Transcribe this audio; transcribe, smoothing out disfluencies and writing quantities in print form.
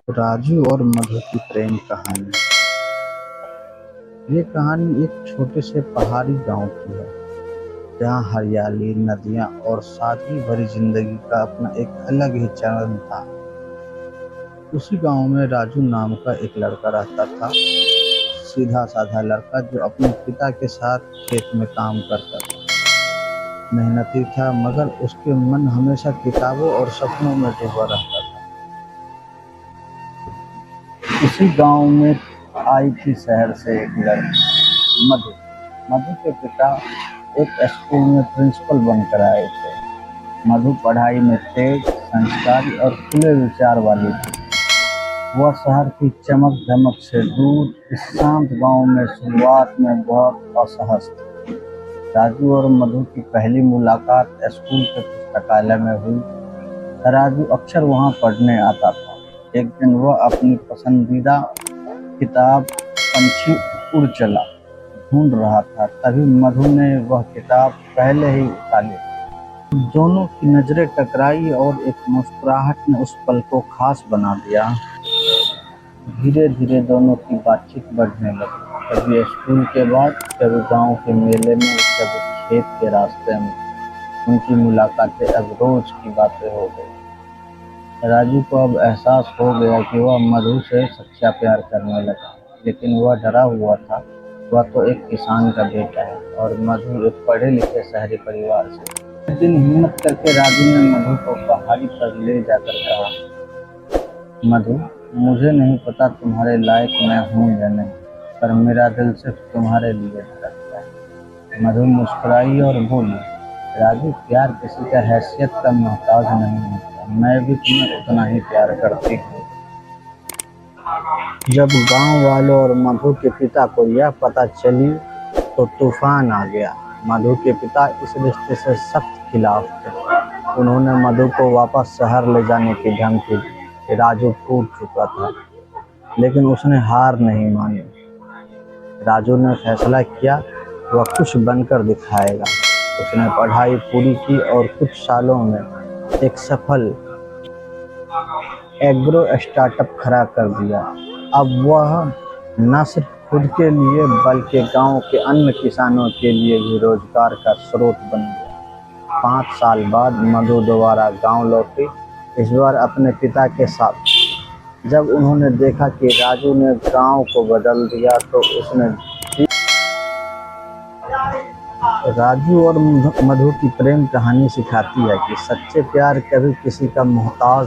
राजू और मधु की प्रेम कहानी। ये कहानी एक छोटे से पहाड़ी गांव की है, जहां हरियाली, नदियां और सादगी भरी जिंदगी का अपना एक अलग ही चरण था। उसी गांव में राजू नाम का एक लड़का रहता था। सीधा साधा लड़का जो अपने पिता के साथ खेत में काम करता था। मेहनती था, मगर उसके मन हमेशा किताबों और सपनों में डूबा रहता था। इसी गांव में आई थी शहर से एक लड़की, मधु। मधु के पिता एक स्कूल में प्रिंसिपल बनकर आए थे। मधु पढ़ाई में तेज, संस्कारी और खुले विचार वाली थी। वह शहर की चमक धमक से दूर इस शांत गांव में शुरुआत में बहुत असहज थी। राजू और मधु की पहली मुलाकात स्कूल के पुस्तकालय में हुई। राजू अक्सर वहां पढ़ने आता था। एक दिन वह अपनी पसंदीदा किताब पंछी उड़ चला ढूंढ रहा था, तभी मधु ने वह किताब पहले ही उठा ली। दोनों की नजरें टकराई और एक मुस्कुराहट ने उस पल को खास बना दिया। धीरे धीरे दोनों की बातचीत बढ़ने लगी। कभी स्कूल के बाद, कभी गांव के मेले में, कभी खेत के रास्ते में। उनकी मुलाकातें अब रोज की बातें हो गई। राजू को अब एहसास हो गया कि वह मधु से सच्चा प्यार करने लगा, लेकिन वह डरा हुआ था। वह तो एक किसान का बेटा है और मधु एक पढ़े लिखे शहरी परिवार से। एक दिन हिम्मत करके राजू ने मधु को पहाड़ी पर ले जाकर कहा, मधु, मुझे नहीं पता तुम्हारे लायक मैं हूँ या नहीं, पर मेरा दिल सिर्फ तुम्हारे लिए धड़कता है। मधु मुस्कुराई और बोली, राजू, प्यार किसी का हैसियत का मोहताज नहीं होता। मैं भी तुम्हें उतना ही प्यार करती हूँ। जब गांव वालों और मधु के पिता को यह पता चली तो तूफान आ गया। मधु के पिता इस रिश्ते से सख्त खिलाफ थे। उन्होंने मधु को वापस शहर ले जाने की धमकी दी। राजू टूट चुका था, लेकिन उसने हार नहीं मानी। राजू ने फैसला किया, वह कुछ बनकर दिखाएगा। उसने पढ़ाई पूरी की और कुछ सालों में एक सफल एग्रो स्टार्टअप खड़ा कर दिया। अब वह न सिर्फ खुद के लिए बल्कि गांव के अन्य किसानों के लिए भी रोजगार का स्रोत बन गया। 5 साल बाद मधु दोबारा गांव लौटी, इस बार अपने पिता के साथ। जब उन्होंने देखा कि राजू ने गांव को बदल दिया तो उसने राजू और मधु की प्रेम कहानी सिखाती है कि सच्चे प्यार कभी किसी का मोहताज